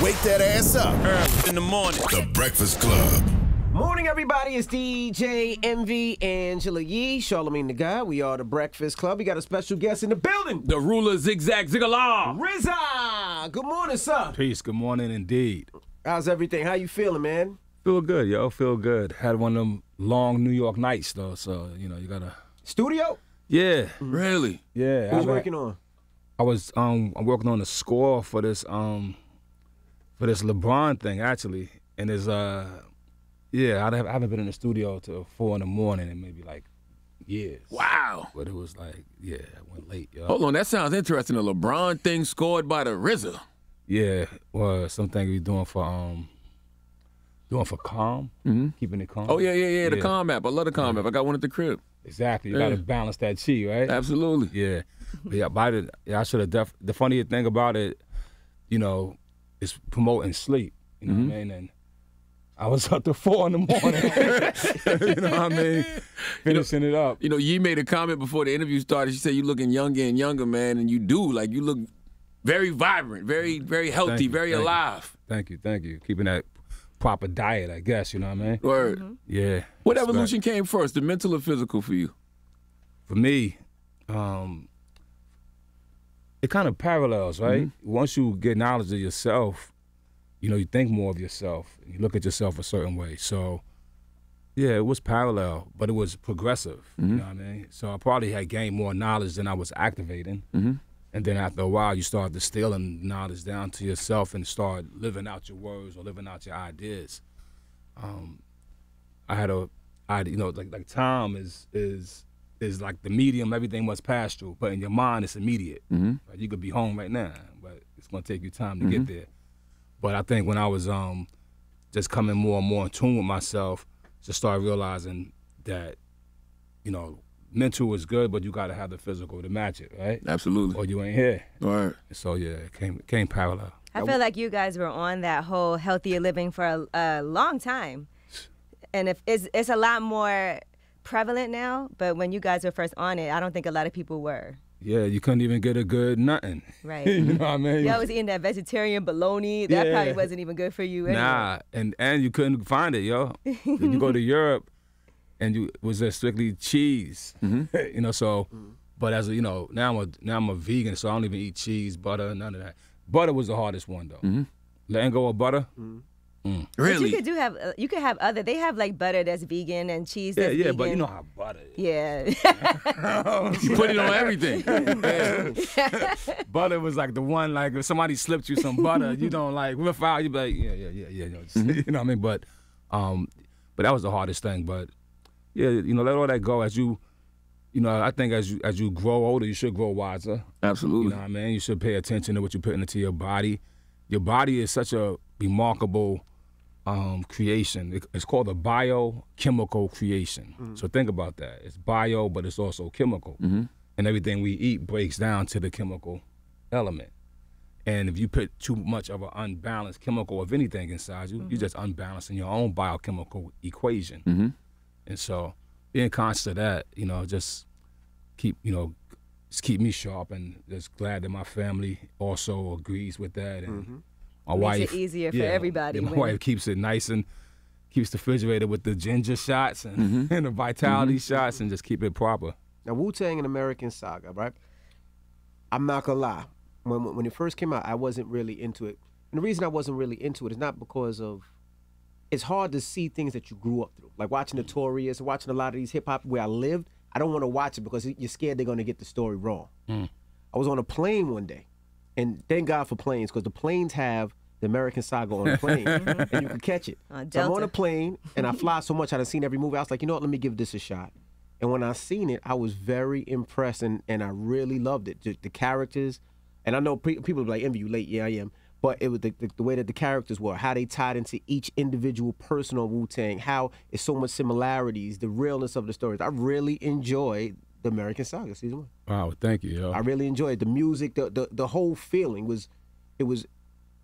Wake that ass up. Early in the morning. The Breakfast Club. Morning, everybody. It's DJ Envy, Angela Yee, Charlamagne the Guy. We are the Breakfast Club. We got a special guest in the building. The ruler, zigzag, zigala. RZA. Good morning, sir. Peace. Good morning, indeed. How's everything? How you feeling, man? Feel good, yo. Feel good. Had one of them long New York nights, though, so, you know, you gotta... Studio? Yeah. Really? Yeah. Who's working on? I'm working on the score for this LeBron thing, actually. And it's, I haven't been in the studio till 4 in the morning in maybe, like, years. Wow. But it was like, yeah, I went late, yo. Hold on, that sounds interesting. A LeBron thing scored by the RZA. Yeah, well, something we doing for calm, keeping it calm. Oh, yeah, the Calm app. I love the Calm app. I got one at the crib. Exactly. You got to balance that chi, right? Absolutely. Yeah. But yeah, I should have the funny thing about it, you know, is promoting sleep. You know what I mean? And I was up to 4 in the morning. You know what I mean? Finishing it up. You know, Yee made a comment before the interview started. She said, you looking younger and younger, man, and you do. Like, you look very vibrant, very, very healthy, very alive. Thank you. Keeping that proper diet, I guess, you know what I mean? Word. Yeah. What evolution came first, the mental or physical for you? For me, it kind of parallels, right? Once you get knowledge of yourself, you know, you think more of yourself. You look at yourself a certain way. So, yeah, it was parallel, but it was progressive, you know what I mean? So I probably had gained more knowledge than I was activating. And then after a while, you start distilling knowledge down to yourself and start living out your words or living out your ideas. Like time is like the medium everything must pass through, but in your mind it's immediate. Right? You could be home right now, but it's gonna take you time to get there. But I think when I was just coming more and more in tune with myself, just started realizing that, you know, mental is good, but you got to have the physical to match it, right? Absolutely. Or you ain't here. All right. So, yeah, it came parallel. I feel like you guys were on that whole healthier living for a long time. And if it's a lot more prevalent now, but when you guys were first on it, I don't think a lot of people were. Yeah, you couldn't even get a good nothing. Right. You know what I mean? Y'all was eating that vegetarian bologna. That probably wasn't even good for you anyway. Nah, and you couldn't find it, yo. You go to Europe, and it was just strictly cheese, you know. So, but as a, you know, now I'm a vegan, so I don't even eat cheese, butter, none of that. Butter was the hardest one though. Letting go of butter. Really? But you could have other. They have like butter that's vegan and cheese that's vegan. Yeah, but you know how butter is. Yeah. You put it on everything. Butter was like the one, like if somebody slipped you some butter, you don't like whiff out. You be like, yeah. You know what I mean? But that was the hardest thing. But yeah, you know, let all that go as you know, I think as you grow older, you should grow wiser. Absolutely. You know what I mean? You should pay attention to what you're putting into your body. Your body is such a remarkable creation. It's called a biochemical creation. So think about that. It's bio, but it's also chemical. And everything we eat breaks down to the chemical element. And if you put too much of an unbalanced chemical of anything inside you, you're just unbalancing your own biochemical equation. And so being conscious of that, you know, just keep me sharp, and just glad that my family also agrees with that. And my wife, makes it easier for everybody. My wife keeps it nice and keeps the refrigerator with the ginger shots and, and the vitality shots, and just keep it proper. Now, Wu-Tang and American Saga, right? I'm not gonna lie. When it first came out, I wasn't really into it. And the reason I wasn't really into it is not because of, it's hard to see things that you grew up through. Like watching Notorious, watching a lot of these hip-hop where I lived, I don't want to watch it because you're scared they're going to get the story wrong. I was on a plane one day, and thank God for planes, because the planes have the American Saga on the plane, and you can catch it. So I'm on a plane, and I fly so much, I've seen every movie. I was like, you know what, let me give this a shot. And when I seen it, I was very impressed, and I really loved it. Just the characters, and I know people be like, Envy, you late. Yeah, I am. But it was the way that the characters were, how they tied into each individual person on Wu-Tang, how it's so much similarities, the realness of the stories. I really enjoyed the American Saga season 1. Wow, thank you, yo. I really enjoyed the music, the whole feeling was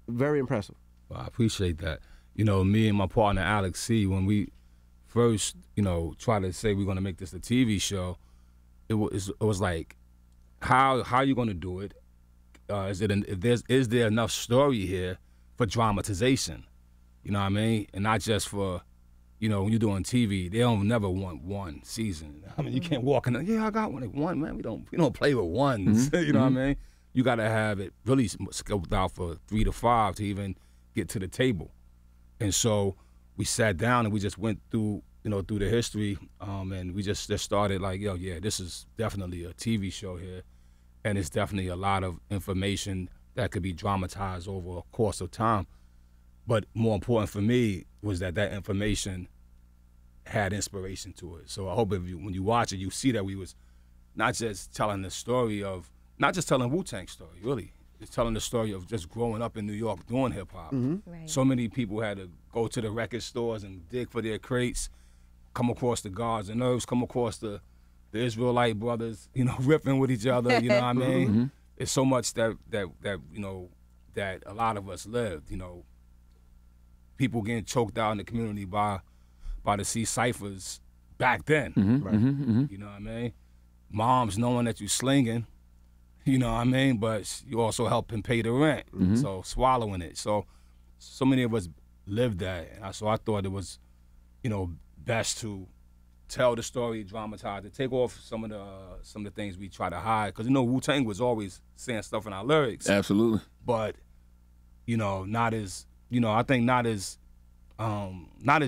very impressive. Well, I appreciate that. You know, me and my partner Alex C, when we first, you know, tried to say we're gonna make this a TV show, it was like, how are you gonna do it? Is there enough story here for dramatization. You know what I mean? And not just for, you know, when you're doing TV, they don't never want one season. I mean, you can't walk in. Yeah, I got one. Man, we don't play with ones. You know what I mean? You got to have it really scoped out for 3 to 5 to even get to the table. And so we sat down and we just went through, you know, through the history, and we just started like, yo, yeah, this is definitely a TV show here, and it's definitely a lot of information that could be dramatized over a course of time. But more important for me was that information had inspiration to it. So I hope when you watch it, you see that we was not just telling the story of, not just telling Wu-Tang story, really. It's telling the story of just growing up in New York doing hip-hop. Right. So many people had to go to the record stores and dig for their crates, come across the Guards and Nerves, come across the Israelite brothers, you know, ripping with each other, you know what I mean? It's so much that you know, that a lot of us lived, you know. People getting choked out in the community by the C ciphers back then. You know what I mean? Moms knowing that you slinging, you know what I mean? But you also helping pay the rent, so swallowing it. So many of us lived that, and so I thought it was, you know, best to tell the story, dramatize it, take off some of the things we try to hide, because you know Wu-Tang was always saying stuff in our lyrics. Absolutely. But you know, not as, you know, I think not as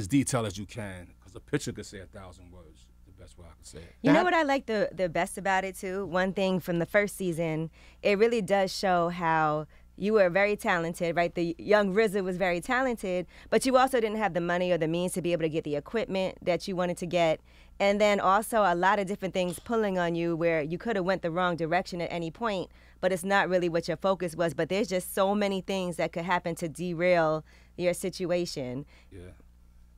detailed as you can, because a picture could say 1,000 words. The best way I could say it. You know what I like the best about it too? One thing from the first season, it really does show how you were very talented, right? The young RZA was very talented, but you also didn't have the money or the means to be able to get the equipment that you wanted to get. And then also a lot of different things pulling on you where you could have went the wrong direction at any point, but it's not really what your focus was. But there's just so many things that could happen to derail your situation. Yeah.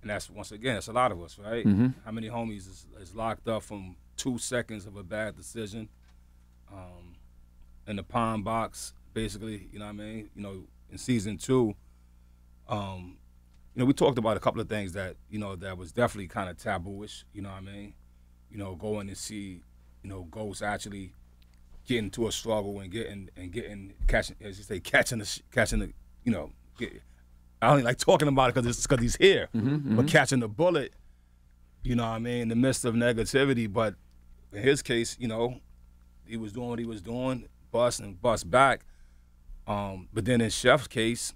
And that's, once again, it's a lot of us, right? How many homies is locked up from 2 seconds of a bad decision in the pine box, basically, you know what I mean? You know, in season 2, you know, we talked about a couple of things that, you know, that was definitely kind of taboo-ish, you know what I mean? You know, going and see, you know, Ghost actually getting to a struggle and catching, as you say, catching the, you know, I don't like talking about it because he's here, but catching the bullet, you know what I mean, in the midst of negativity. But in his case, you know, he was doing what he was doing, bust back. But then in Chef's case,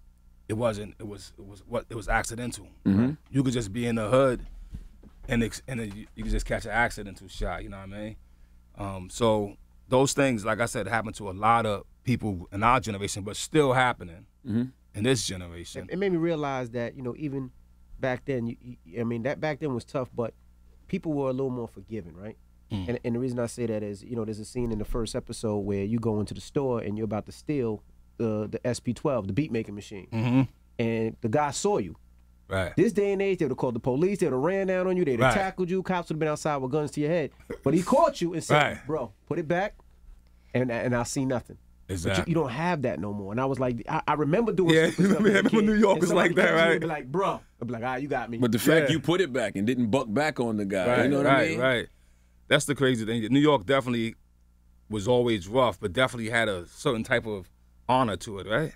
it wasn't. It was accidental. You could just be in the hood, and you could just catch an accidental shot. You know what I mean? So those things, like I said, happen to a lot of people in our generation, but still happening in this generation. It made me realize that, you know, even back then, I mean, that back then was tough, but people were a little more forgiving, right? And the reason I say that is, you know, there's a scene in the first episode where you go into the store and you're about to steal the SP-12, the beat making machine, and the guy saw you. Right. This day and age, they would have called the police, they would have ran down on you, they would have tackled you, cops would have been outside with guns to your head. But he caught you and said, bro, put it back, and I'll see nothing. Exactly. But you don't have that no more. And I was like, I remember doing remember New York was like that, right? Be like, bro, I'd be like, all right, you got me. But the fact you put it back and didn't buck back on the guy, you know what I mean? Right. That's the crazy thing. New York definitely was always rough, but definitely had a certain type of honor to it, right?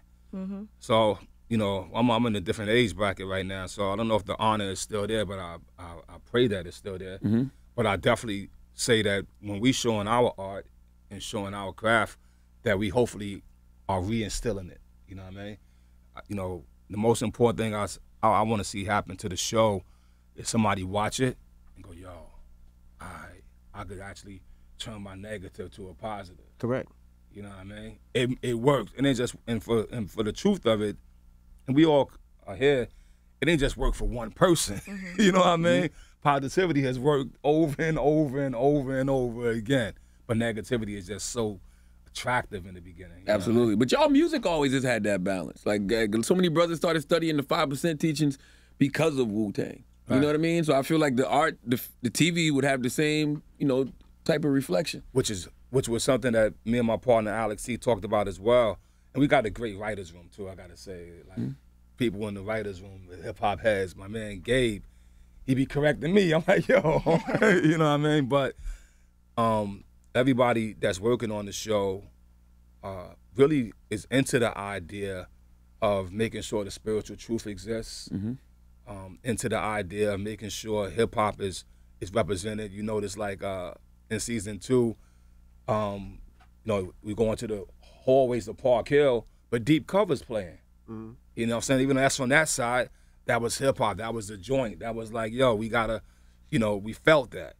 So, you know, I'm in a different age bracket right now, so I don't know if the honor is still there, but I pray that it's still there. But I definitely say that when we showing our art and showing our craft, that we hopefully are reinstilling it. You know what I mean? You know, the most important thing I want to see happen to the show is somebody watch it and go, yo, I could actually turn my negative to a positive. Correct. You know what I mean? It works, and for the truth of it, and we all are here. It ain't just work for one person. You know what I mean? Positivity has worked over and over and over and over again, but negativity is just so attractive in the beginning. Absolutely. But y'all music always has had that balance. Like, so many brothers started studying the 5% teachings because of Wu-Tang. You know what I mean? So I feel like the art, the TV would have the same, you know, type of reflection. Which was something that me and my partner Alex C talked about as well. And we got a great writers room too, I gotta say. Like people in the writers room, the hip hop heads, my man Gabe, he be correcting me. I'm like, yo, you know what I mean? But everybody that's working on the show really is into the idea of making sure the spiritual truth exists, into the idea of making sure hip hop is represented. You notice like in season 2, we go into the hallways of Park Hill, but Deep Cover's playing. You know what I'm saying? Even though that's on that side, that was hip hop. That was the joint. That was like, yo, we gotta, we felt that.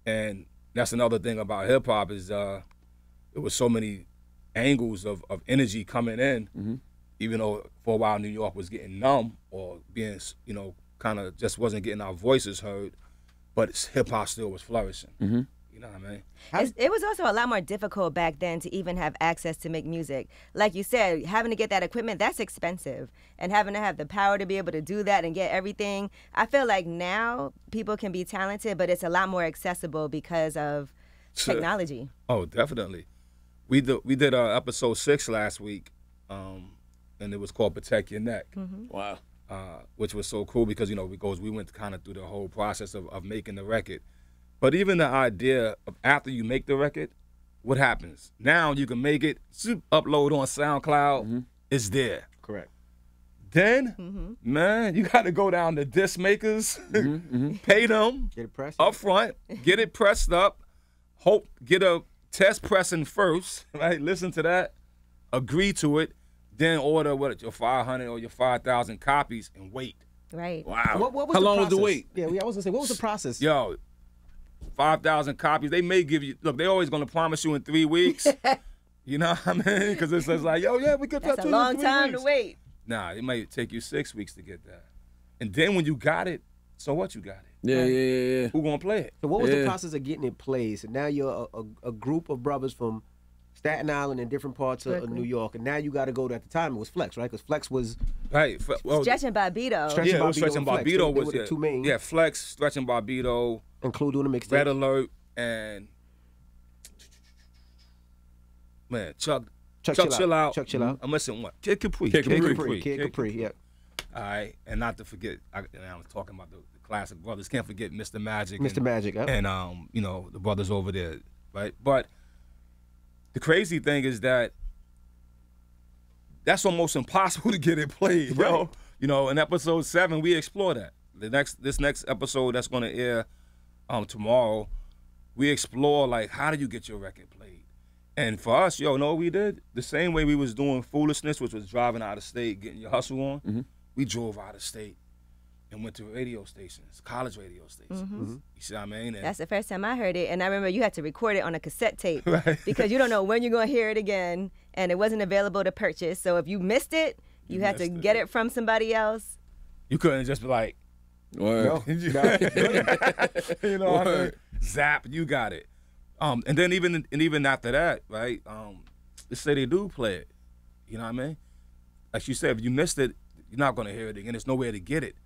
And that's another thing about hip hop is there was so many angles of energy coming in, even though for a while New York was getting numb or being, kind of just wasn't getting our voices heard, but hip hop still was flourishing. You know what I mean? It was also a lot more difficult back then to even have access to make music. Like you said, having to get that equipment, that's expensive. And having to have the power to be able to do that and get everything. I feel like now people can be talented, but it's a lot more accessible because of technology. Oh, definitely. We did episode 6 last week, and it was called Protect Your Neck. Wow. Which was so cool because, we went kind of through the whole process of making the record. But even the idea of after you make the record, what happens? Now you can make it, upload on SoundCloud, it's there. Correct. Then, man, you got to go down to disc makers, pay them Get it pressed up front, get it pressed up, get a test pressing first, right? Listen to that, agree to it, then order your 500 or your 5,000 copies and wait. Right. Wow. What was How the long was the process? wait? Yeah, I was gonna say, what was the process? Yo, 5,000 copies. They may give you. Look, they always gonna promise you in 3 weeks. You know what I mean? Because it says like, yo, yeah, we get that That's to a you in long 3 time weeks. to wait. Nah, it might take you 6 weeks to get that. And then when you got it, so what? You got it. Yeah. Who gonna play it? So what was the process of getting it played? So now you're a group of brothers from Staten Island and different parts of New York, and now you got to go to, at the time it was Flex, right? Because Flex was Right. Well, Stretch and Barbito. Stretch yeah, and it was Stretch Barbito and and Flex. Barbito They was were the two main. Yeah, Flex, Stretch and Barbito, include doing the mixtape. Red Alert, and man, Chuck Chill Out. Chuck Chill Out. I'm missing one. Kid Capri. Kid Capri, yeah. All right, and not to forget, I was talking about the classic brothers. Can't forget Mr. Magic. Mr. Magic, yeah. And the brothers over there, right? But the crazy thing is that that's almost impossible to get it played, Right. yo. In episode 7, we explore that. This next episode that's going to air tomorrow, we explore like how do you get your record played. And for us, we did the same way we was doing Foolishness, which was driving out of state, getting your hustle on. We drove out of state and went to radio stations, college radio stations. You see what I mean? And That's the first time I heard it, and I remember you had to record it on a cassette tape Right. because you don't know when you're going to hear it again, and it wasn't available to purchase. So if you missed it, you had to missed get it. it from somebody else. you couldn't just be like, Word. you know what I mean? Zap, you got it. And then even after that, right? Let's say they do play it. You know what I mean? Like you said, if you missed it, you're not gonna hear it again. There's nowhere to get it.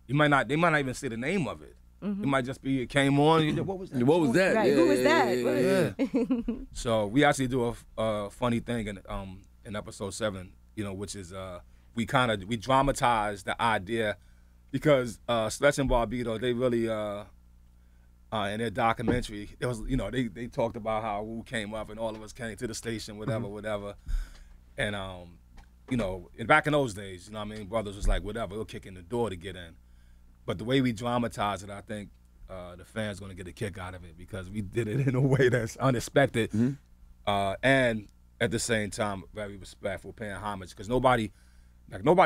They might not even say the name of it. It might just be it came on. What was that? What was that? Right, Yeah, who was that? yeah, What yeah, was yeah. So we actually do a funny thing in episode 7, which is we dramatize the idea because Stretch and Barbito, they really in their documentary, it was they talked about how Wu came up and all of us came to the station, whatever. And and back in those days, brothers was like, whatever, we'll kick in the door to get in. But the way we dramatize it, I think the fans gonna get a kick out of it because we did it in a way that's unexpected, and at the same time very respectful, paying homage because nobody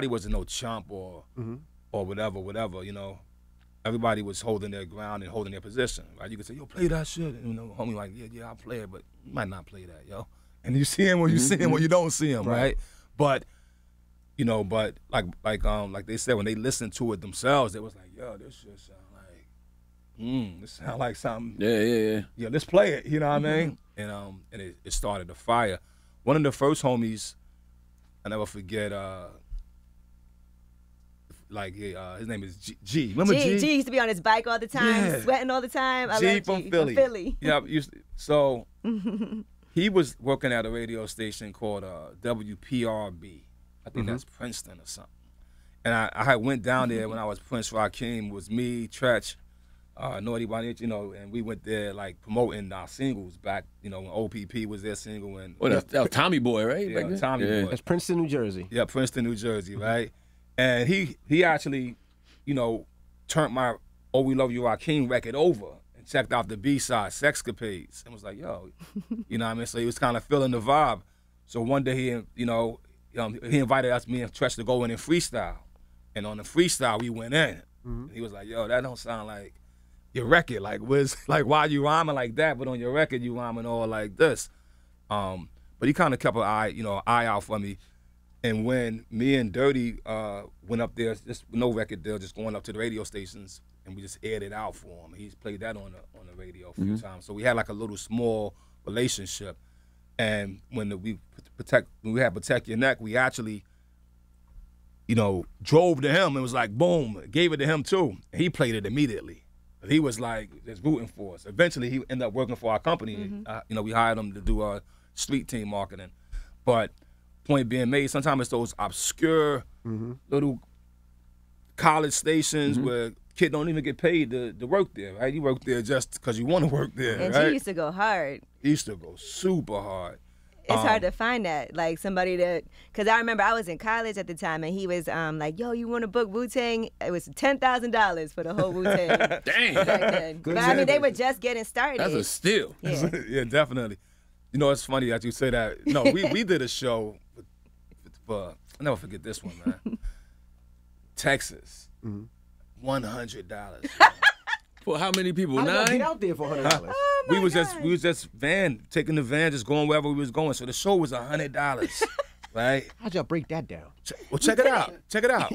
wasn't no chump or whatever. Everybody was holding their ground and holding their position, right? You could say, yo, play that shit. And homie like, yeah, I'll play it, but you might not play that, yo. And you see him when you see him when you don't see him, right? But, like they said, when they listened to it themselves, they was like, yo, this shit sound like, this sound like something. Yeah. Yeah, let's play it, you know what I mean? And it started a fire. One of the first homies, I never forget, his name is G. Remember G? G used to be on his bike all the time, Yeah. sweating all the time. I G love from G Philly. From Philly. Yeah, so he was working at a radio station called WPRB. I think that's Princeton or something. And I had went down there when I was Prince Rakeem. It was me, Tretch, Naughty by Nature, you know, and we went there like promoting our singles back, you know, when OPP was their single. And Well, that was Tommy Boy, right? yeah, back then? Tommy Yeah. Boy. That's Princeton, New Jersey. Yeah, Princeton, New Jersey, right? And he actually, you know, turned my Oh We Love You Rakim record over and checked out the B-side, Sexcapades, and was like, yo, you know what I mean? So he was kind of feeling the vibe. So one day he invited us, me and Tresh, to go in and freestyle. And on the freestyle, we went in. And he was like, yo, that don't sound like your record. Like, why you rhyming like that, but on your record you rhyming all like this. But he kind of kept an eye out for me. And when me and Dirty went up there, just no record deal, just going up to the radio stations, and we just aired it out for him. He's played that on the radio a few times. So we had like a little small relationship. And when we had Protect Your Neck, we actually, you know, drove to him and was like, boom, gave it to him too. And he played it immediately. He was like, just rooting for us. Eventually, he ended up working for our company. You know, we hired him to do our street team marketing. But point being made, sometimes it's those obscure little college stations where kids don't even get paid to work there, right? You work there just because you want to work there, And right? she used to go hard. He used to go super hard. It's hard to find that, like somebody that, because I remember I was in college at the time, and he was like, yo, you want to book Wu-Tang? It was $10,000 for the whole Wu-Tang. Damn. Back then. But I mean, they were just getting started. That's a steal. Yeah. Yeah, definitely. You know, it's funny that you say that. No, we did a show for, I'll never forget this one, man. Texas, $100. For how many people? How did y'all 9? get out there for $100? We was just taking the van, just going wherever we was going. So the show was $100, right? How'd y'all break that down? Well, check it out. Check it out.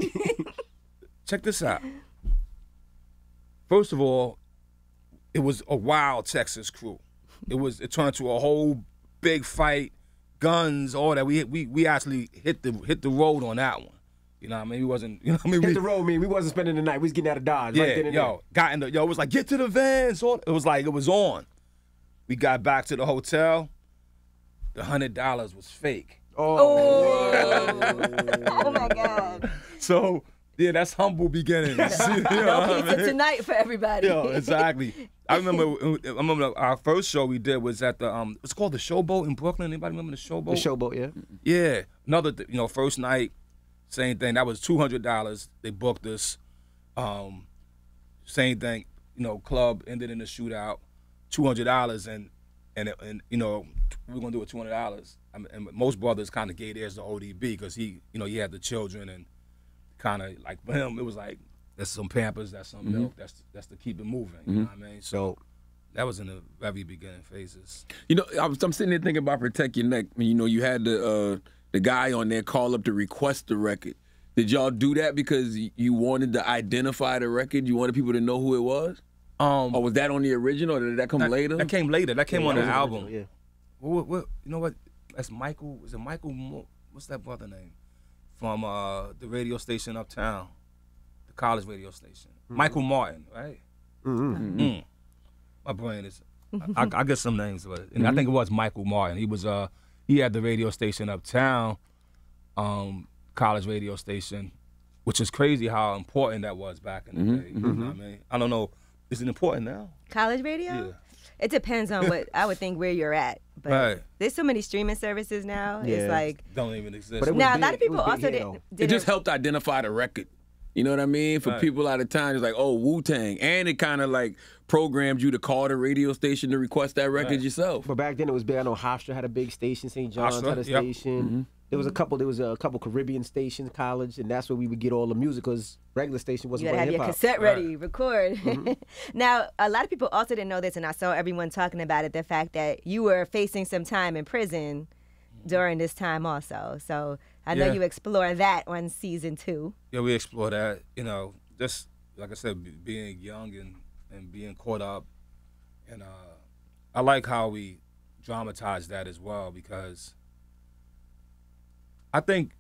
Check this out. First of all, it was a wild Texas crew. It turned into a whole big fight, guns, all that. We actually hit the road on that one. You know what I mean? We wasn't, you know what I mean? Hit the road, man. We wasn't spending the night. We was getting out of Dodge. Yeah, right then and it was like, get to the van. So it was like, it was on. We got back to the hotel. The $100 was fake. there. Oh. Oh my God. So, yeah, that's humble beginnings. You know No what I pizza mean? tonight for everybody. Yo, exactly. I remember our first show we did was at the, it's called the Showboat in Brooklyn. Anybody remember the Showboat? The showboat, yeah. Yeah. Another, first night, same thing. That was $200. They booked us. Same thing. Club ended in a shootout. $200 and we're gonna do it $200. And most brothers kind of gave theirs to ODB because he had the children and kind of like for him it was like that's some Pampers, that's some milk, that's to keep it moving. You know what I mean? So that was in the very beginning phases. I'm sitting there thinking about Protect Your Neck. You had the guy on there call up to request the record. Did y'all do that because you wanted to identify the record? You wanted people to know who it was? Or was that on the original, or did that come later? That came later. That came on the album. Original, yeah. What, you know what? That's Michael. Is it Michael? What's that brother name? From the radio station uptown, the college radio station. Michael Martin, right? My brain is. I get some names, but I think it was Michael Martin. He was he had the radio station uptown, college radio station, which is crazy how important that was back in the day. You know what I mean? I don't know. Is it important now? College radio? Yeah. It depends on what I would think where you're at. But Right. there's so many streaming services now. Yeah. It's like Don't even exist. But it was now a big. lot of It people was big also here, though. It did just helped identify the record. You know what I mean? For Right. people out of town, it's like, oh, Wu-Tang. And it kind of like programmed you to call the radio station to request that record yourself. But back then it was big. I know Hofstra had a big station. St. John's Hofstra, had a yep. station. There was a couple Caribbean stations, college, and that's where we would get all the music because regular station you wasn't gotta have playing your hip-hop. cassette ready, record. Now, a lot of people also didn't know this, and I saw everyone talking about it, the fact that you were facing some time in prison during this time also. So I know Yeah. you explore that on season 2. Yeah, we explore that. Just like I said, being young and being caught up, and I like how we dramatize that as well because I think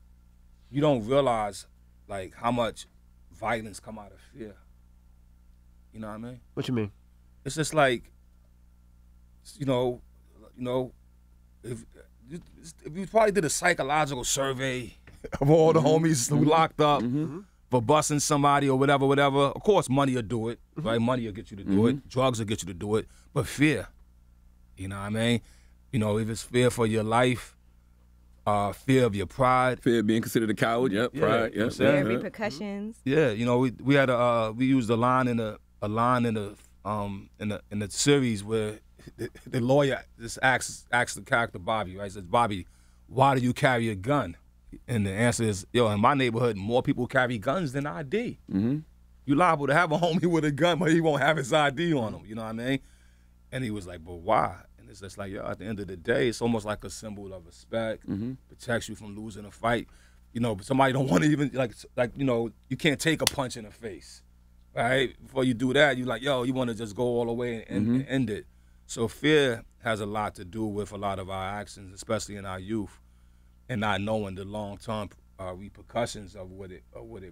you don't realize like how much violence come out of fear. You know what I mean? What you mean? It's just like, if you probably did a psychological survey of all the homies who locked up, for busting somebody or whatever, whatever. Of course, money will do it, right? Money will get you to do it. Drugs will get you to do it. But fear, you know what I mean? You know, if it's fear for your life, fear of your pride. Fear of being considered a coward, yep, Yeah, pride, you know yep. what I'm saying? Repercussions. Yeah, you know, we had we used a line in the series where the lawyer just asks the character Bobby, right? Says, Bobby, why do you carry a gun? And the answer is, yo, in my neighborhood, more people carry guns than ID. You liable to have a homie with a gun, but he won't have his ID on him. You know what I mean? And he was like, but why? And it's just like, yo, at the end of the day, it's almost like a symbol of respect, protects you from losing a fight. You know, somebody don't want to even, like you know, you can't take a punch in the face, right? Before you do that, you like, yo, you want to just go all the way and end it. So fear has a lot to do with a lot of our actions, especially in our youth, and not knowing the long-term repercussions of what it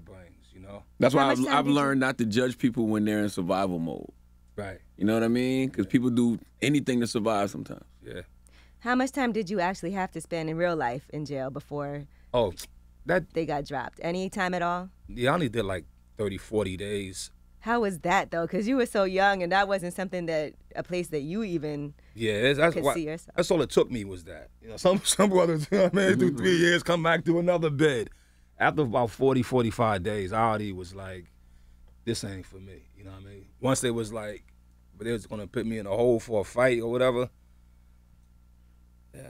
brings, you know? That's why How much time I've did you- learned not to judge people when they're in survival mode. Right, You know what I mean? Because people do anything to survive sometimes. yeah. How much time did you actually have to spend in real life in jail before Oh, that, they got dropped? Any time at all? yeah, I only did like 30, 40 days. How was that though? Because you were so young, and that wasn't something that a place that you even Yeah, that's could why, see yourself. that's all it took me was that. You know, some brothers, you know what I mean, do 3 years, come back, do another bid. After about 40, 45 days, I already was like, this ain't for me. You know what I mean? Once they was like, but they was gonna put me in a hole for a fight or whatever, yeah,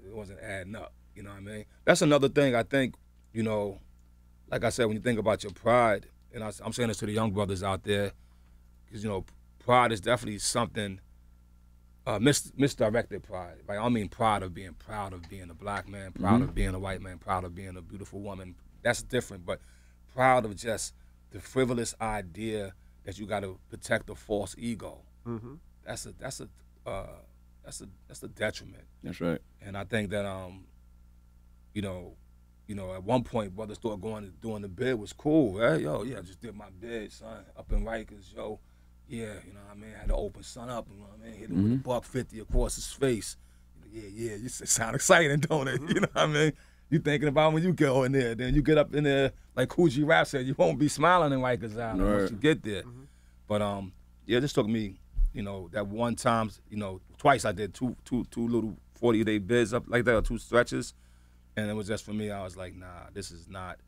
it wasn't adding up. You know what I mean? That's another thing I think, you know, like I said, when you think about your pride, and I'm saying this to the young brothers out there, because, you know, pride is definitely something, misdirected pride. Like, I don't mean proud of being a black man, proud of being a white man, proud of being a beautiful woman. That's different, but proud of just the frivolous idea that you got to protect a false ego. That's a detriment. That's right. And I think that you know, at one point, brothers thought doing the bid was cool, right? Yo, yeah, I just did my bid, son, up in Rikers, yo. Yeah, you know what I mean? I had to open son up, you know what I mean? Hit him with a $150 across his face. Yeah, you sound exciting, don't it? You know what I mean? You thinking about when you go in there, then you get up in there, like Coogee Rap said, you won't be smiling in Rikers Island once you get there. But yeah, this took me, you know, that one time, you know, twice I did two little 40-day bids up like that, or 2 stretches. And it was just for me. I was like, nah, this is not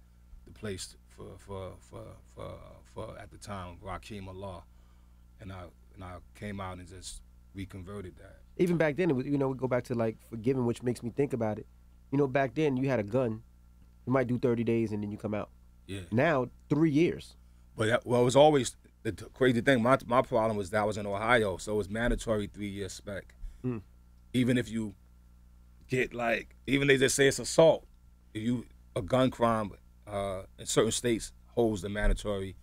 the place for at the time Rakim Allah, and I came out and just reconverted that. Even back then, it was, you know, we go back to like forgiving, which makes me think about it. You know, back then you had a gun, you might do 30 days and then you come out. Yeah. Now 3 years. But it was always the crazy thing. My problem was that I was in Ohio, so it was mandatory 3-year spec. Even if you get like, even they just say it's assault, if a gun crime in certain states holds the mandatory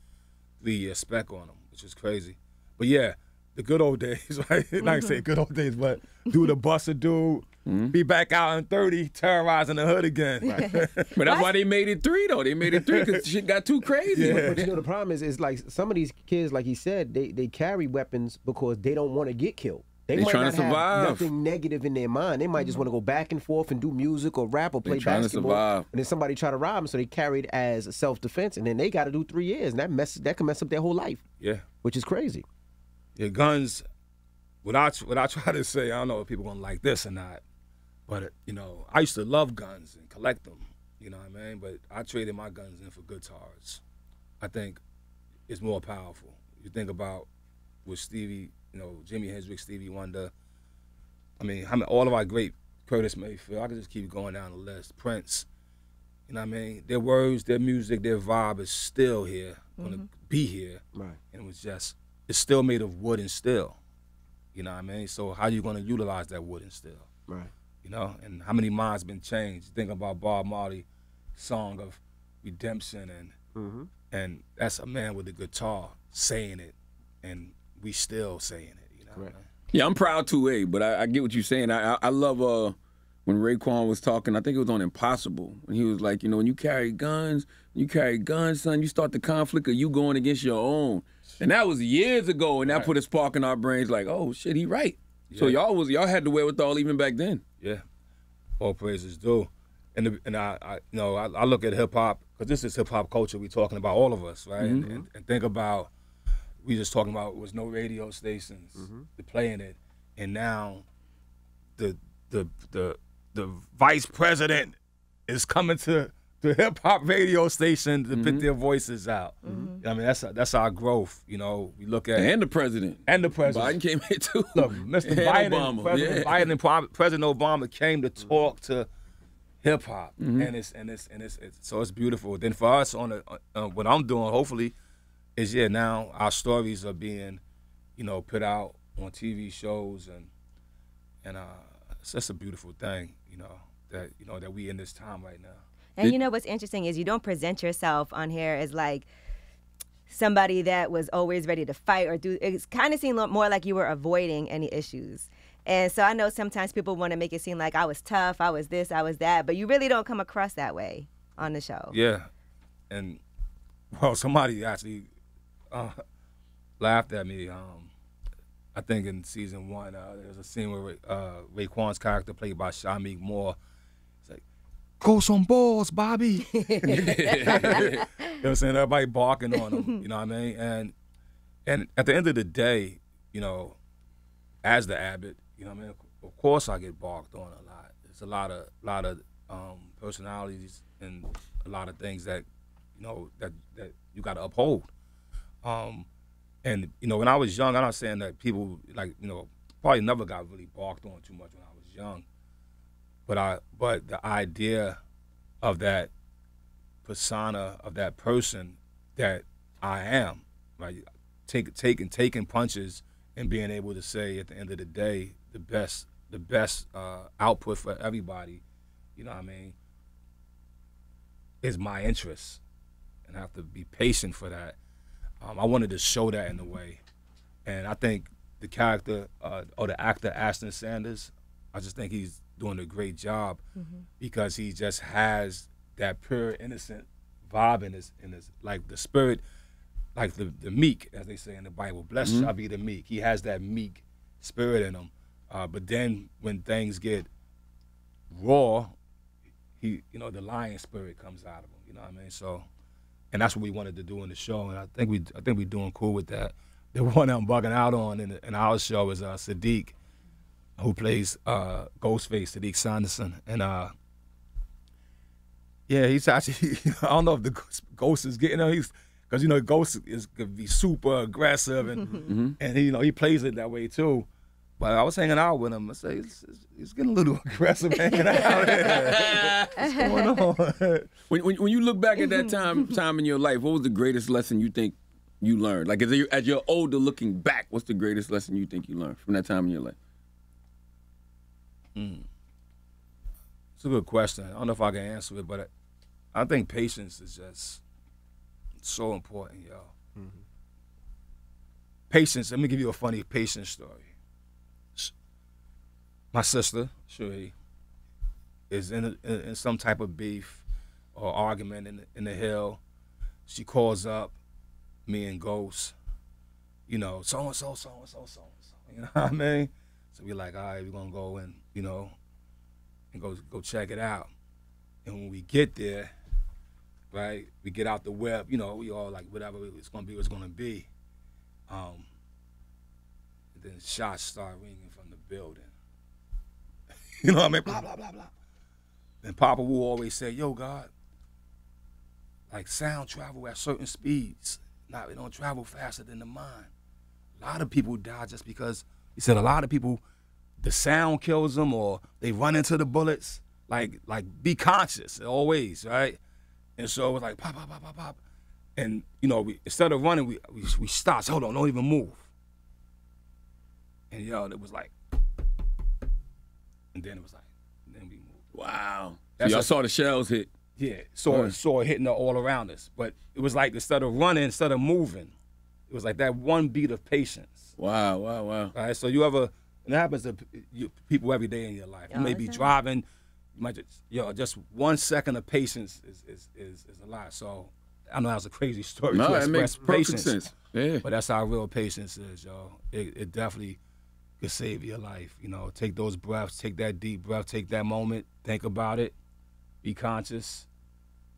3-year spec on them, which is crazy. But yeah, the good old days, right? Not say good old days, but do the bust a dude, be back out in 30, terrorizing the hood again. Right? But that's why they made it 3, though. They made it 3 because shit got too crazy. But you know, the problem is like some of these kids, like he said, they carry weapons because they don't want to get killed. They might trying not to survive. have nothing negative in their mind. They might just want to go back and forth and do music or rap or play trying to basketball. survive. And then somebody try to rob them, so they carry it as self-defense, and then they got to do 3 years, and that can mess up their whole life. Yeah. Which is crazy. Yeah, guns, what I try to say, I don't know if people gonna like this or not, but you know, I used to love guns and collect them, you know what I mean? But I traded my guns in for guitars. I think it's more powerful. You think about with Stevie, you know, Jimi Hendrix, Stevie Wonder. I mean, all of our great, Curtis Mayfield, I could just keep going down the list. Prince, you know what I mean? Their words, their music, their vibe is still here, gonna be here. Right. And it's still made of wood and steel. You know what I mean? So how you gonna utilize that wood and steel? Right. You know, and how many minds been changed? Think about Bob Marley, song of redemption, and that's a man with a guitar saying it, and we still saying it. You know. Right. Yeah, I'm proud too, but I get what you're saying. I love when Raekwon was talking. I think it was on Impossible when he was like, you know, when you carry guns, son, you start the conflict of you going against your own. And that was years ago, and that put a spark in our brains like, oh, shit, he right. Yeah. So y'all had the wherewithal even back then. Yeah. All praises due. and I you know, I look at hip hop because this is hip hop culture. We talking about all of us, right? And think about we just talking about was no radio stations playing it, and now the vice president is coming to the hip hop radio station to put their voices out. I mean, that's our growth. You know, we look at And the president. Biden came here too. Look, Mr. And Biden, Obama. Biden and President Obama came to talk to hip hop, and it's so it's beautiful. Then for us on what I'm doing, hopefully, is now our stories are being, you know, put out on TV shows, and it's just a beautiful thing, you know, that we in this time right now. And you know what's interesting is you don't present yourself on here as like somebody that was always ready to fight or do. It kind of seemed more like you were avoiding any issues. And so I know sometimes people want to make it seem like I was tough, I was this, I was that, but you really don't come across that way on the show. Yeah, and well, somebody actually laughed at me. I think in season 1, there was a scene where Raekwon's character, played by Shamik Moore, go some balls, Bobby. You know what I'm saying? Everybody barking on him, you know what I mean? And at the end of the day, you know, as the Abbott, you know what I mean? Of course I get barked on a lot. There's a lot of personalities and a lot of things that, you know, that you got to uphold. And, you know, when I was young, I'm not saying that people, like, you know, probably never got really barked on too much when I was young. But the idea of that persona of that person that I am, right? Taking punches and being able to say at the end of the day the best output for everybody, you know what I mean, is my interest, and I have to be patient for that. I wanted to show that in a way, and I think the character or the actor Ashton Sanders, I just think he's doing a great job because he just has that pure innocent vibe in his like the spirit, like the meek, as they say in the Bible. Blessed shall be the meek. He has that meek spirit in him. But then when things get raw, the lion spirit comes out of him. You know what I mean? So, and that's what we wanted to do in the show, and I think we're doing cool with that. The one I'm bugging out on in our show is Sadiq, who plays Ghostface, Sadiq Sanderson. And yeah, he's actually, I don't know if the Ghost is getting him, because, you know, Ghost could be super aggressive, and and he plays it that way too. But I was hanging out with him. I say he's getting a little aggressive hanging out. What's going on? When you look back at that time in your life, what was the greatest lesson you think you learned? Like as you're older, looking back, what's the greatest lesson you think you learned from that time in your life? It's a good question. I don't know if I can answer it, but I think patience is just so important, yo. Patience. Let me give you a funny patience story. My sister, Sheree, is in some type of beef or argument in the hill. She calls up me and Ghost, you know, so-and-so. You know what I mean? So we're like, all right, we're going to go and, you know, and go check it out. And when we get there, right, we get out the web, you know, we all like, whatever it's going to be, what's going to be. And then shots start ringing from the building. You know what I mean? Blah, blah, blah, blah. And Papa Wu always say, yo, God, like sound travel at certain speeds. Now, it don't travel faster than the mind. A lot of people die just because, he said a lot of people, the sound kills them or they run into the bullets. Like be conscious always, right? And so it was like pop, pop, pop, pop, pop. And, you know, instead of running, we stopped. Hold on, don't even move. And, yo, it was like, and then it was like, and then we moved. Wow. So y'all saw the shells hit. Yeah, saw it hitting all around us. But it was like instead of running, instead of moving, it was like that one beat of patience. Wow. All right, so and it happens to people every day in your life. You may be driving, you might just 1 second of patience is a lot. So I know that was a crazy story to express it makes perfect sense. Yeah. But that's how real patience is, yo. It definitely could save your life. You know, take those breaths, take that deep breath, take that moment, think about it, be conscious.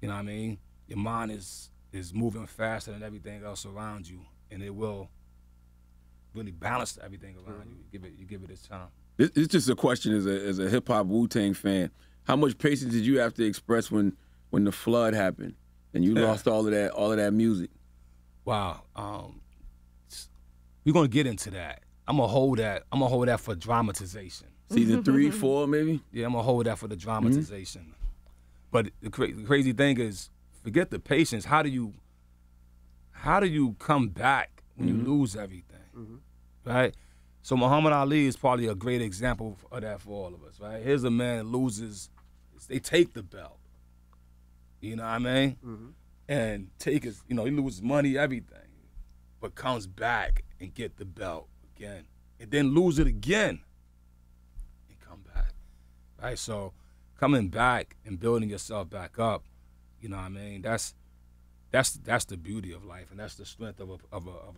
You know what I mean? Your mind is moving faster than everything else around you, and it will really balance everything around you. You give it its time. It's just a question as a hip hop Wu-Tang fan. How much patience did you have to express when the flood happened and you lost all of that music? Wow. We're gonna get into that. I'm gonna hold that for dramatization. Season 3, 4, maybe? Yeah, I'm gonna hold that for the dramatization. But the crazy thing is, forget the patience. How do you come back when you lose everything, right? So Muhammad Ali is probably a great example of that for all of us, right? Here's a man that loses, they take the belt, you know what I mean? And he loses money, everything, but comes back and get the belt again, and then lose it again, and come back, right? So coming back and building yourself back up, you know what I mean? That's the beauty of life, and that's the strength of an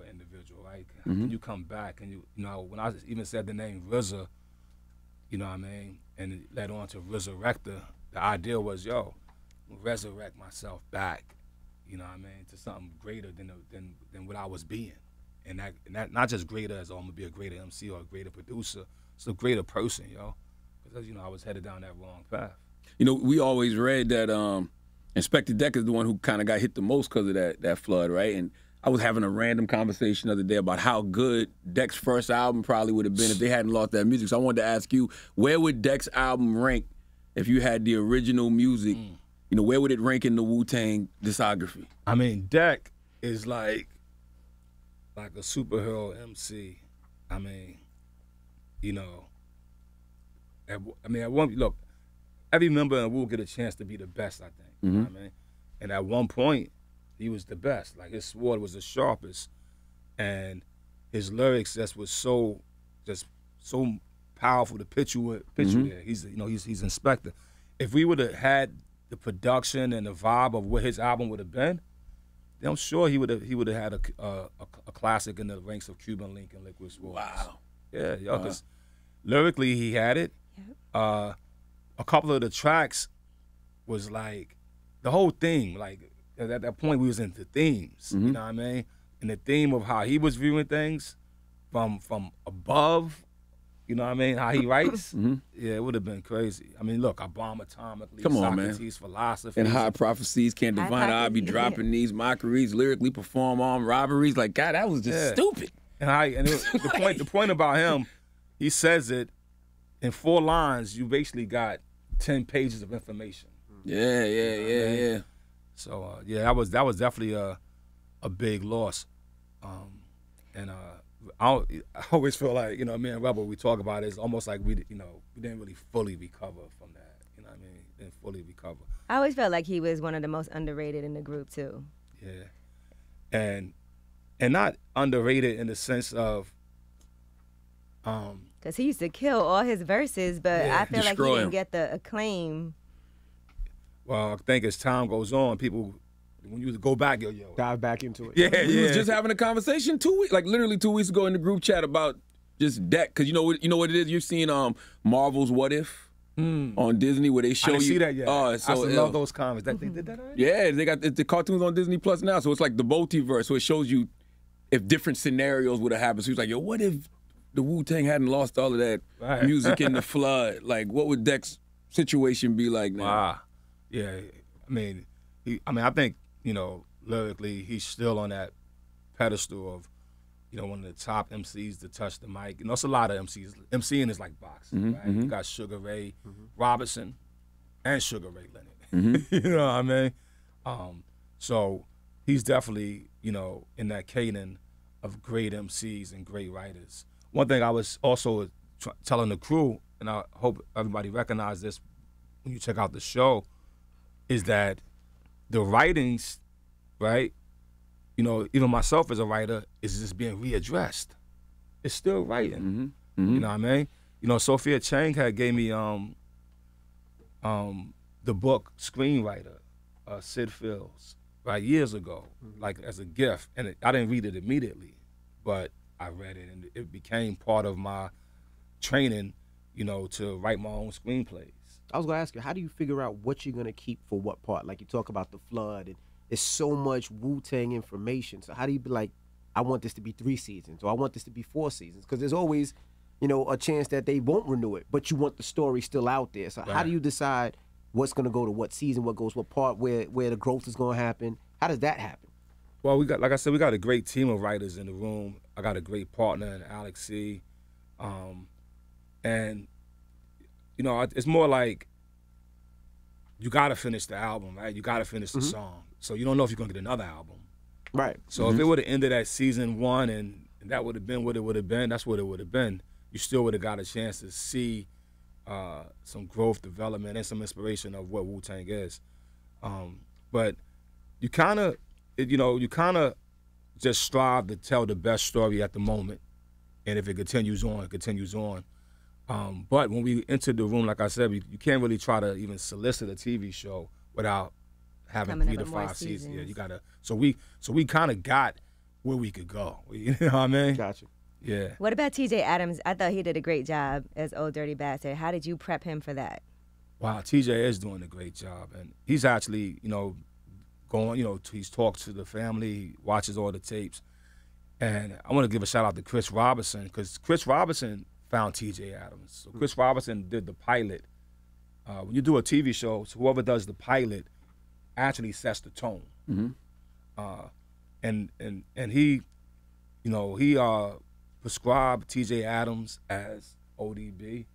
individual, right? When you come back, and you know, when I even said the name RZA, you know what I mean, and it led on to Resurrector, the idea was, resurrect myself back, you know what I mean, to something greater than what I was being, and that not just greater as I'm gonna be a greater MC or a greater producer, it's a greater person, because I was headed down that wrong path. You know, we always read that Inspector Deck is the one who kind of got hit the most because of that flood, right? And I was having a random conversation the other day about how good Deck's first album probably would have been if they hadn't lost that music. So I wanted to ask you, where would Deck's album rank if you had the original music? You know, where would it rank in the Wu-Tang discography? I mean, Deck is like a superhero MC. I mean, at one look, every member in Wu get a chance to be the best, I think. You know what I mean? And at one point, he was the best. Like, his sword was the sharpest, and his lyrics just was so powerful to picture there. He's Inspector. If we would have had the production and the vibe of what his album would have been, then I'm sure he would have had a classic in the ranks of Cuban Link and Liquid Swords. Wow. Yeah, because lyrically he had it. Yep. A couple of the tracks was like the whole theme. Like at that point, we was into themes. You know what I mean? And the theme of how he was viewing things from above. You know what I mean? How he writes. Yeah, it would have been crazy. I mean, look, I bomb atomically. Come on, Socrates, man. philosophy. And high prophecies can't divine. I'll be dropping these mockeries, lyrically perform armed robberies. Like, God, that was just stupid. And the point about him, he says it in 4 lines. You basically got 10 pages of information. Yeah. So that was definitely a big loss, and I always feel like, me and Rebel, we talk about it, it's almost like we didn't really fully recover from that. You know what I mean? Didn't fully recover. I always felt like he was one of the most underrated in the group too. Yeah, and not underrated in the sense of because he used to kill all his verses, but I feel like he didn't get the acclaim. Well, I think as time goes on, people, when you go back, dive back into it. Yeah, We was just having a conversation literally 2 weeks ago in the group chat about just Deck, because you know what it is. You've seen Marvel's What If on Disney, where they show I didn't you. see that yet. I love those comments. They did that already? Yeah, they got the cartoons on Disney Plus now, so it's like the multiverse. So it shows you if different scenarios would have happened. So he's like, what if the Wu-Tang hadn't lost all of that music in the flood? Like, what would Deck's situation be like now? Wow. Yeah, I think, lyrically, he's still on that pedestal of, one of the top MCs to touch the mic. It's a lot of MCs. MCing is like boxing, right? You got Sugar Ray Robinson and Sugar Ray Leonard. You know what I mean? So he's definitely, in that cadence of great MCs and great writers. One thing I was also telling the crew, and I hope everybody recognizes this when you check out the show, is that the writings, right, even myself as a writer, is just being readdressed. It's still writing. You know what I mean? Sophia Chang had gave me the book Screenwriter, Sid Fields, right, years ago, like as a gift. And I didn't read it immediately, but I read it, and it became part of my training, to write my own screenplays. I was gonna ask you, how do you figure out what you're gonna keep for what part? Like you talk about the flood, and there's so much Wu-Tang information. So how do you be like, I want this to be 3 seasons, or I want this to be 4 seasons? Because there's always, a chance that they won't renew it, but you want the story still out there. So how do you decide what's gonna go to what season, what goes what part, where the growth is gonna happen? How does that happen? Well, we got, like I said, we got a great team of writers in the room. I got a great partner in Alex C. And, it's more like you got to finish the album, right? You got to finish the song. So you don't know if you're going to get another album. Right. So if it would have ended at season 1 and that would have been what it would have been, that's what it would have been. You still would have got a chance to see some growth, development, and some inspiration of what Wu-Tang is. But you kind of, just strive to tell the best story at the moment. And if it continues on, it continues on. But when we entered the room, like I said, you can't really try to even solicit a TV show without having 3 to 5 seasons. Yeah, you gotta. So we kind of got where we could go. You know what I mean? Gotcha. Yeah. What about TJ Adams? I thought he did a great job as Old Dirty Bastard. How did you prep him for that? Wow, TJ is doing a great job, and he's actually, going. He's talked to the family, he watches all the tapes, and I want to give a shout out to Chris Robinson, because Chris Robinson found TJ Adams. So Chris Robinson did the pilot. When you do a TV show, so whoever does the pilot actually sets the tone. And he, he prescribed TJ Adams as ODB,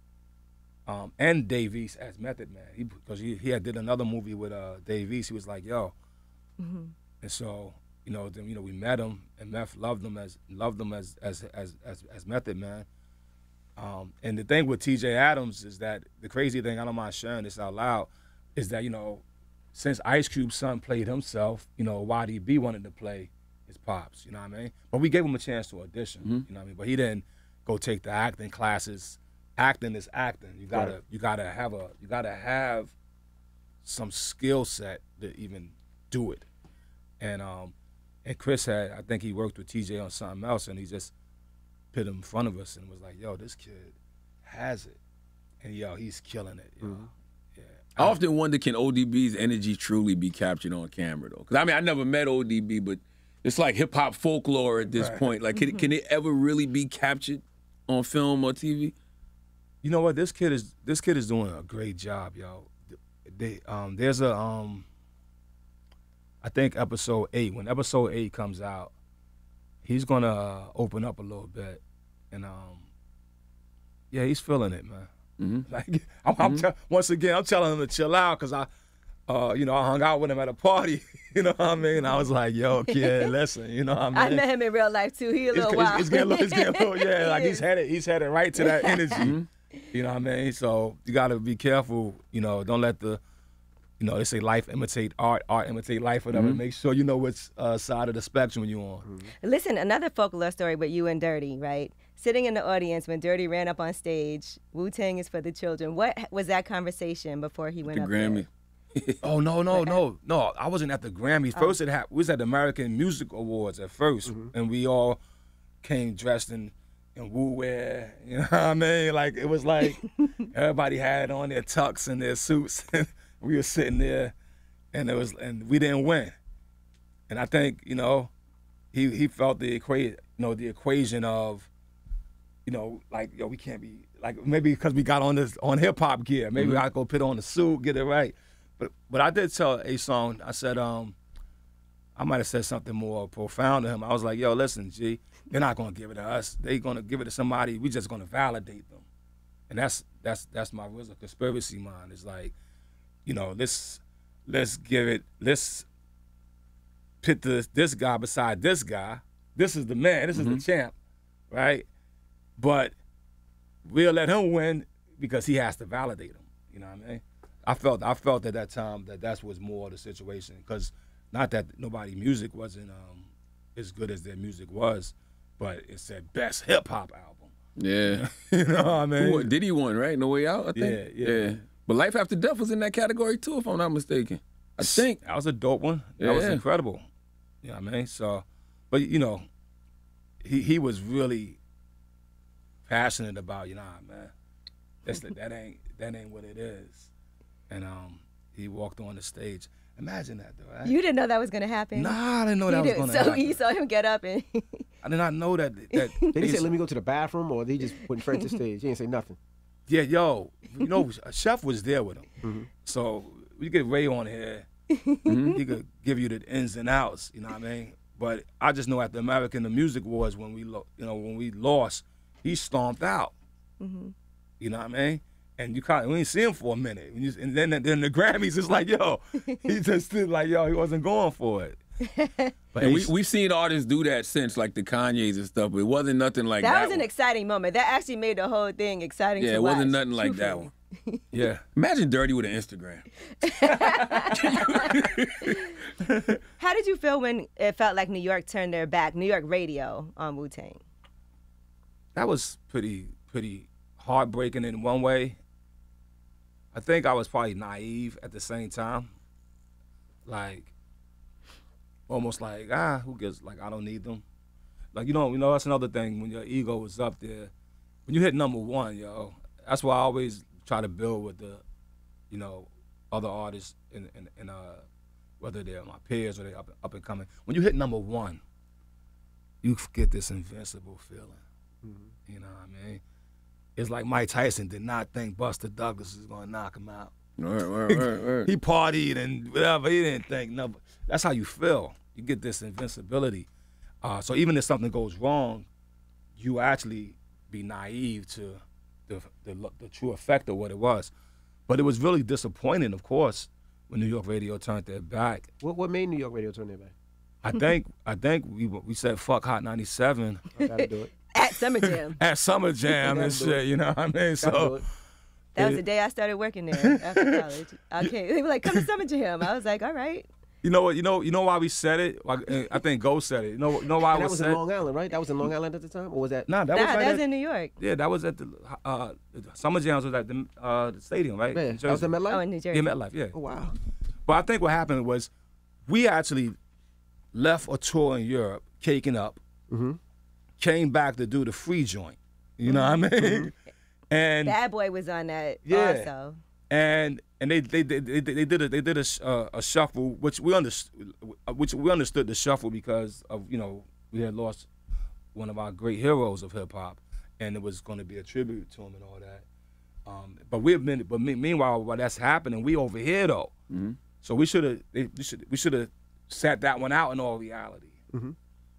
and Dave East as Method Man. Because he had did another movie with Dave East. He was like, yo. And so, then we met him, and Meth loved him as Method Man. And the thing with TJ Adams is that the crazy thing, I don't mind sharing this out loud, is that, since Ice Cube's son played himself, YDB wanted to play his pops, you know what I mean? But we gave him a chance to audition, you know what I mean? But he didn't go take the acting classes. Acting is acting. You gotta have some skill set to even do it. And Chris I think he worked with TJ on something else, and he just put him in front of us and was like, yo, this kid has it. And yo, he's killing it. Yo. Yeah. I often wonder, can ODB's energy truly be captured on camera, though? Because, I never met ODB, but it's like hip-hop folklore at this point. Like, can it ever really be captured on film or TV? You know what? This kid is doing a great job, yo. There's I think episode 8. When episode 8 comes out, he's gonna open up a little bit, and yeah, he's feeling it, man. Like once again, I'm telling him to chill out, because I hung out with him at a party. You know what I mean? I was like, yo, kid, listen, you know what I mean? I met him in real life too. He a little wild. It's getting a little, yeah, like he's headed right to that energy. You know what I mean? So you got to be careful. Don't let they say life imitate art, art imitate life, whatever. Make sure you know which side of the spectrum you're on. Listen, another folklore story with you and Dirty, right? Sitting in the audience when Dirty ran up on stage, Wu-Tang is for the children. What was that conversation before he went the up Grammy. there? Oh, no. I wasn't at the Grammys. First, we was at the American Music Awards at first, and we all came dressed in Wu wear. You know what I mean? Like, it was like everybody had on their tux and their suits. We were sitting there, and we didn't win. And I think, he felt the equation of, like, yo, we can't be, like, maybe because we got on hip hop gear. Maybe I go put on the suit, get it right. But I did tell A-Song, I said, I might have said something more profound to him. I was like, yo, listen, G, they're not gonna give it to us. They're gonna give it to somebody. We just gonna validate them. And that's my RZA conspiracy mind. It's like, let's pit this guy beside this guy. This is the man. This is the champ, right? But we'll let him win because he has to validate him. You know what I mean? I felt at that time that was more the situation, because not that nobody music wasn't as good as their music was, but it said best hip hop album. Yeah. You know what I mean? Diddy won, right? No Way Out, I think. Yeah. But Life After Death was in that category too, if I'm not mistaken. I think. That was a dope one. That was incredible. You know what I mean? So, but he was really passionate about, man, that ain't what it is. and he walked on the stage. Imagine that, though. Right? You didn't know that was gonna happen. Nah, I didn't know that was gonna so happen. you saw him get up and. I did not know that. Did he say, "Let me go to the bathroom," or did he just went straight to stage? He didn't say nothing. Yeah, yo, Chef was there with him. So we get Ray on here. He could give you the ins and outs. You know what I mean? But I just know at the American the Music Awards when we lost, he stomped out. You know what I mean? And we didn't see him for a minute. And then the Grammys, it's like, yo, he just did like, yo, he wasn't going for it. But and we've seen artists do that since, like the Kanyes and stuff, but it wasn't nothing like that. That was an exciting moment. That actually made the whole thing exciting to watch. Yeah, it wasn't nothing like that one. Yeah. Imagine Dirty with an Instagram. How did you feel when it felt like New York turned their back, New York radio on Wu-Tang? That was pretty heartbreaking in one way. I think I was probably naive at the same time. Like, almost like, who gives, like, I don't need them. Like, that's another thing when your ego is up there. When you hit number one, yo, that's why I always try to build with the, other artists and whether they're my peers or they're up and coming. When you hit number one, you get this invincible feeling. You know what I mean? It's like Mike Tyson did not think Buster Douglas was going to knock him out. Right. He partied and whatever. He didn't think no. That's how you feel. You get this invincibility. So even if something goes wrong, you actually be naive to the true effect of what it was. But it was really disappointing, of course, when New York Radio turned their back. What made New York Radio turn their back? I think we said fuck Hot 97. I gotta do it. At Summer Jam. At Summer Jam and shit, you know what I mean? So that was the day I started working there after college. They were like, come to Summer Jam. I was like, all right. You know what? You know why we said it? I think Ghost said it. You know why And it that was was said? in Long Island, right? That was in Long Island at the time, or was that? Nah, that was in New York. Yeah, that was at the Summer Jams was at the stadium, right? Man, that was in MetLife. Oh, in New Jersey. Yeah, MetLife, yeah. Oh wow. But I think what happened was we actually left a tour in Europe, caking up, came back to do the free joint. You know what I mean? And Bad Boy was on that also. And they did a shuffle, which we understood the shuffle because of we had lost one of our great heroes of hip hop, and it was going to be a tribute to him and all that. But meanwhile, while that's happening, we over here though. So we should have sat that one out in all reality.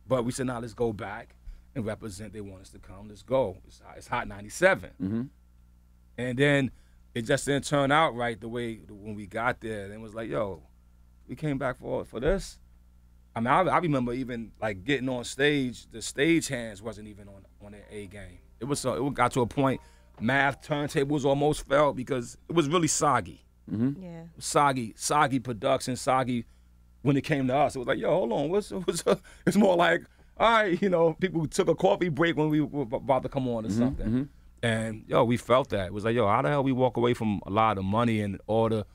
But we said, nah, let's go back and represent. They want us to come. Let's go. It's Hot 97. And then it just didn't turn out right the way when we got there. Then it was like, yo, we came back for this. I mean, I remember even like getting on stage. The stage hands wasn't even on their A game. It got to a point. Math turntables almost fell because it was really soggy. Yeah. Soggy production, soggy. When it came to us, it was like, yo, hold on, it's more like, all right, people took a coffee break when we were about to come on or something. And, yo, we felt that. It was like, yo, how the hell we walk away from a lot of money and all the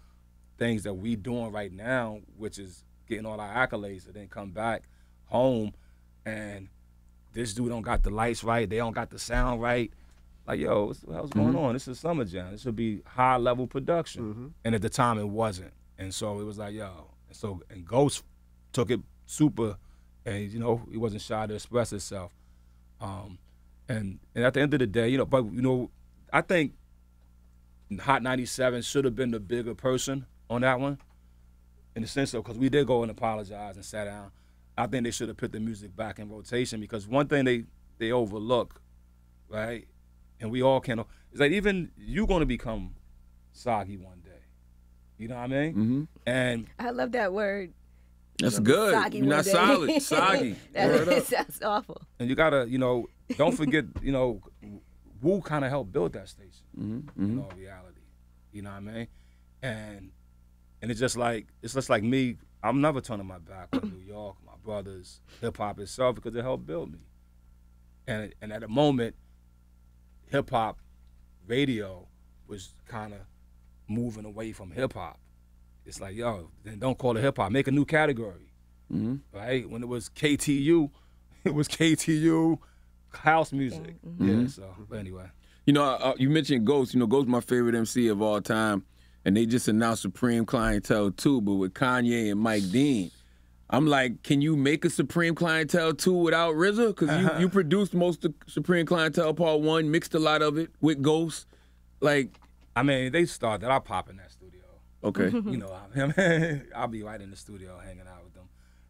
things that we doing right now, which is getting all our accolades, and then come back home and this dude don't got the lights right, they don't got the sound right. Like, yo, what the hell's going on? This is Summer Jam. This should be high-level production. And at the time, it wasn't. And so it was like, yo. And Ghost took it super, and he wasn't shy to express himself. And at the end of the day, I think Hot 97 should have been the bigger person on that one, in the sense of because we did go and apologize and sat down. I think they should have put the music back in rotation because one thing they overlook, right, and we all can, is that even you're going to become soggy one day. You know what I mean? And I love that word. That's good. Soggy You're not one day. solid. Soggy. That sounds awful. and you gotta, don't forget, Wu kind of helped build that station. In all reality, you know what I mean? And it's just like me. I'm never turning my back on New York, my brothers, hip hop itself, because it helped build me. And at the moment, hip hop radio was kind of moving away from hip hop. It's like, yo, then don't call it hip hop. Make a new category, right? When it was KTU, it was KTU house music. Yeah. So, but anyway, You mentioned Ghost. Ghost my favorite MC of all time, and they just announced Supreme Clientele 2, but with Kanye and Mike Dean. I'm like, can you make a Supreme Clientele 2 without RZA? Because you produced most of Supreme Clientele Part 1, mixed a lot of it with Ghost. Like, I mean, they started. I'll pop in that studio. Okay. You know, I'll be right in the studio hanging out with them.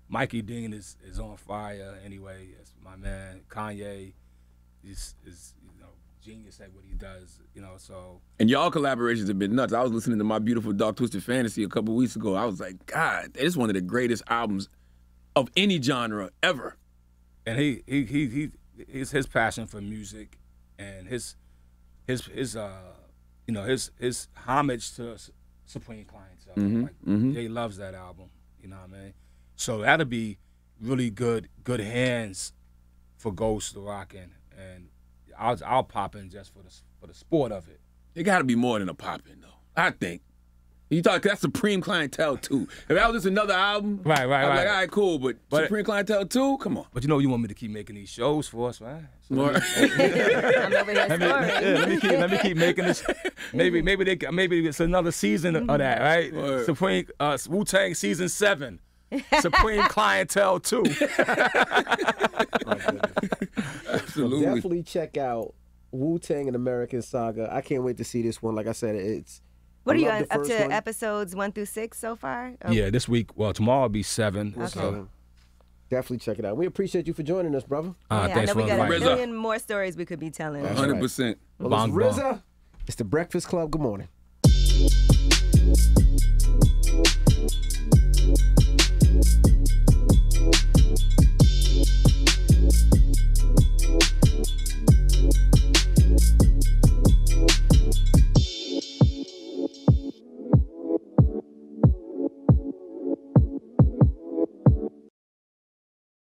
Mikey Dean is on fire anyway. It's my man. Kanye is genius at what he does. You know, so. And y'all collaborations have been nuts. I was listening to My Beautiful Dark Twisted Fantasy a couple weeks ago. I was like, God, it's one of the greatest albums of any genre ever. And his passion for music and his homage to Supreme Clientele. Jay loves that album. You know what I mean? So that'll be really good hands for Ghost to rock in, and I'll pop in just for the sport of it. It got to be more than a pop in though. I think. You thought that's Supreme Clientele 2. If that was just another album, right. I'd be like, all right, cool, but Supreme Clientele 2, come on. But you know, you want me to keep making these shows for us, right? So I'm over here scoring. let me keep making this. Maybe it's another season of that, right? Word. Supreme Wu-Tang season 7, Supreme Clientele 2. Absolutely. Definitely check out Wu-Tang and American Saga. I can't wait to see this one. Like I said, it's. What are you I love on, the up first to one. episodes 1 through 6 so far? Oh. Yeah, this week. Well, tomorrow will be 7. Okay. So. Definitely check it out. We appreciate you for joining us, brother. Yeah, Thanks I know for we got a inviting me. million more stories we could be telling. That's 100%. Well, Bong, it's bong. RZA. It's the Breakfast Club. Good morning.